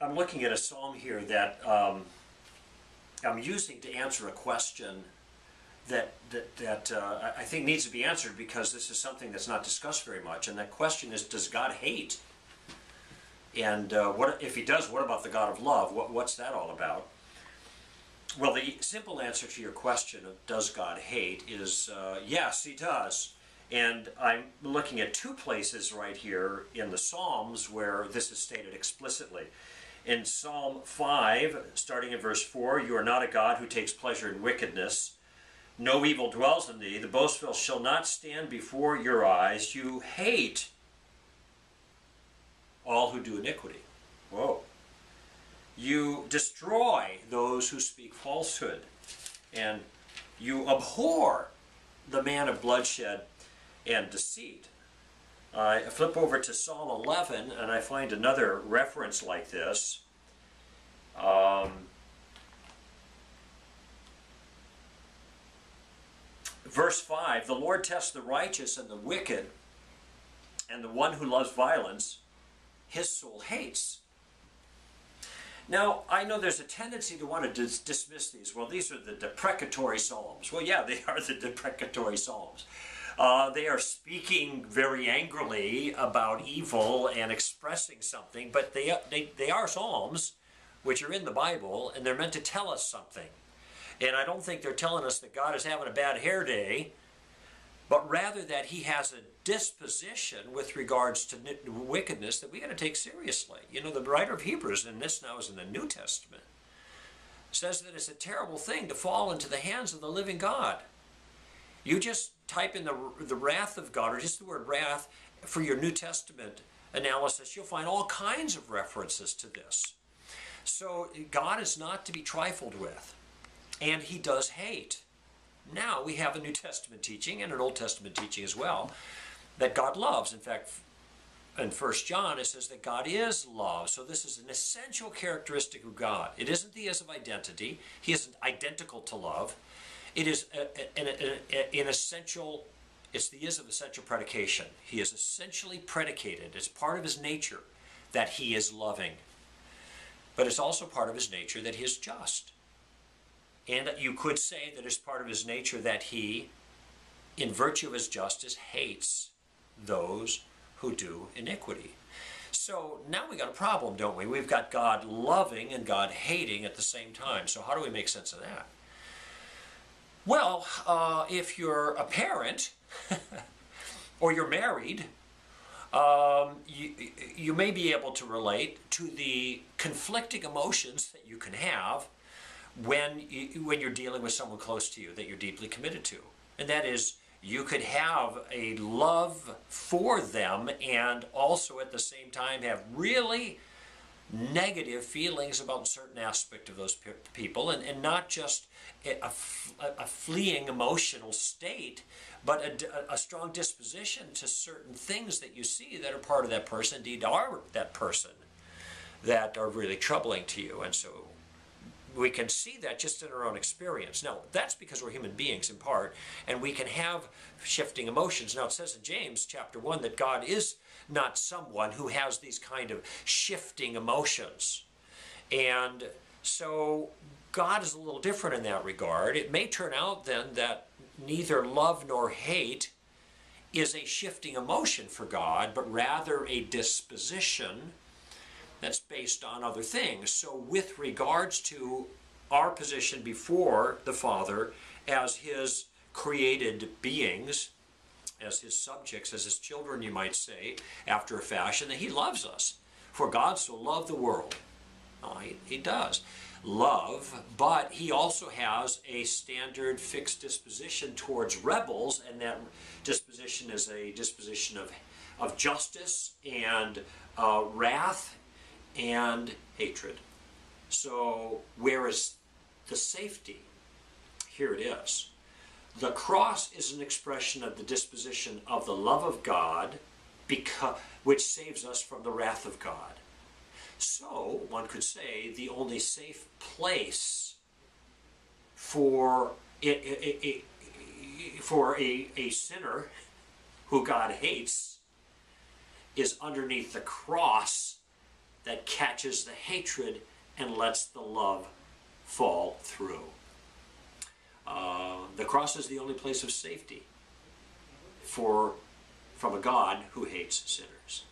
I'm looking at a psalm here that I'm using to answer a question that I think needs to be answered, because this is something that's not discussed very much. And that question is, does God hate? And what if he does, what about the God of love? What's that all about? Well, the simple answer to your question of does God hate is yes, he does. And I'm looking at two places right here in the Psalms where this is stated explicitly. In Psalm 5, starting in verse 4, you are not a God who takes pleasure in wickedness. No evil dwells in thee. The boastful shall not stand before your eyes. You hate all who do iniquity. Whoa. You destroy those who speak falsehood. And you abhor the man of bloodshed and deceit. I flip over to Psalm 11 and I find another reference like this. Verse 5, the Lord tests the righteous and the wicked, and the one who loves violence, his soul hates. Now, I know there's a tendency to want to dismiss these. Well, these are the deprecatory psalms. Well, yeah, they are the deprecatory psalms. They are speaking very angrily about evil and expressing something, but they are psalms which are in the Bible, and they're meant to tell us something. And I don't think they're telling us that God is having a bad hair day, but rather that he has a disposition with regards to wickedness that we got to take seriously. You know, the writer of Hebrews, and this now is in the New Testament, says that it's a terrible thing to fall into the hands of the living God. You just type in the wrath of God, or just the word wrath, for your New Testament analysis, you'll find all kinds of references to this. So God is not to be trifled with, and he does hate. Now we have a New Testament teaching and an Old Testament teaching as well that God loves. In fact, in 1 John it says that God is love. So this is an essential characteristic of God. It isn't the is of identity. He isn't identical to love. It is an essential, it's the is of essential predication. He is essentially predicated. It's part of his nature that he is loving. But it's also part of his nature that he is just. And you could say that it's part of his nature that he, in virtue of his justice, hates those who do iniquity. So now we got a problem, don't we? We've got God loving and God hating at the same time. So how do we make sense of that? Well, if you're a parent or you're married, you may be able to relate to the conflicting emotions that you can have when you're dealing with someone close to you that you're deeply committed to. And that is, you could have a love for them and also at the same time have really negative feelings about a certain aspect of those people, and not just a fleeing emotional state, but a strong disposition to certain things that you see that are part of that person, indeed are that person, that are really troubling to you. And so we can see that just in our own experience. Now, that's because we're human beings in part, and we can have shifting emotions. Now, it says in James chapter 1 that God is not someone who has these kind of shifting emotions. And so God is a little different in that regard. It may turn out then that neither love nor hate is a shifting emotion for God, but rather a disposition that's based on other things. So with regards to our position before the Father as his created beings, as his subjects, as his children, you might say, after a fashion, that he loves us. For God so loved the world. Oh, he does love, but he also has a standard fixed disposition towards rebels, and that disposition is a disposition of justice and wrath and hatred. So where is the safety? Here it is. The cross is an expression of the disposition of the love of God, which saves us from the wrath of God. So one could say the only safe place for a sinner who God hates is underneath the cross that catches catches the hatred and lets the love fall through. The cross is the only place of safety from a God who hates sinners.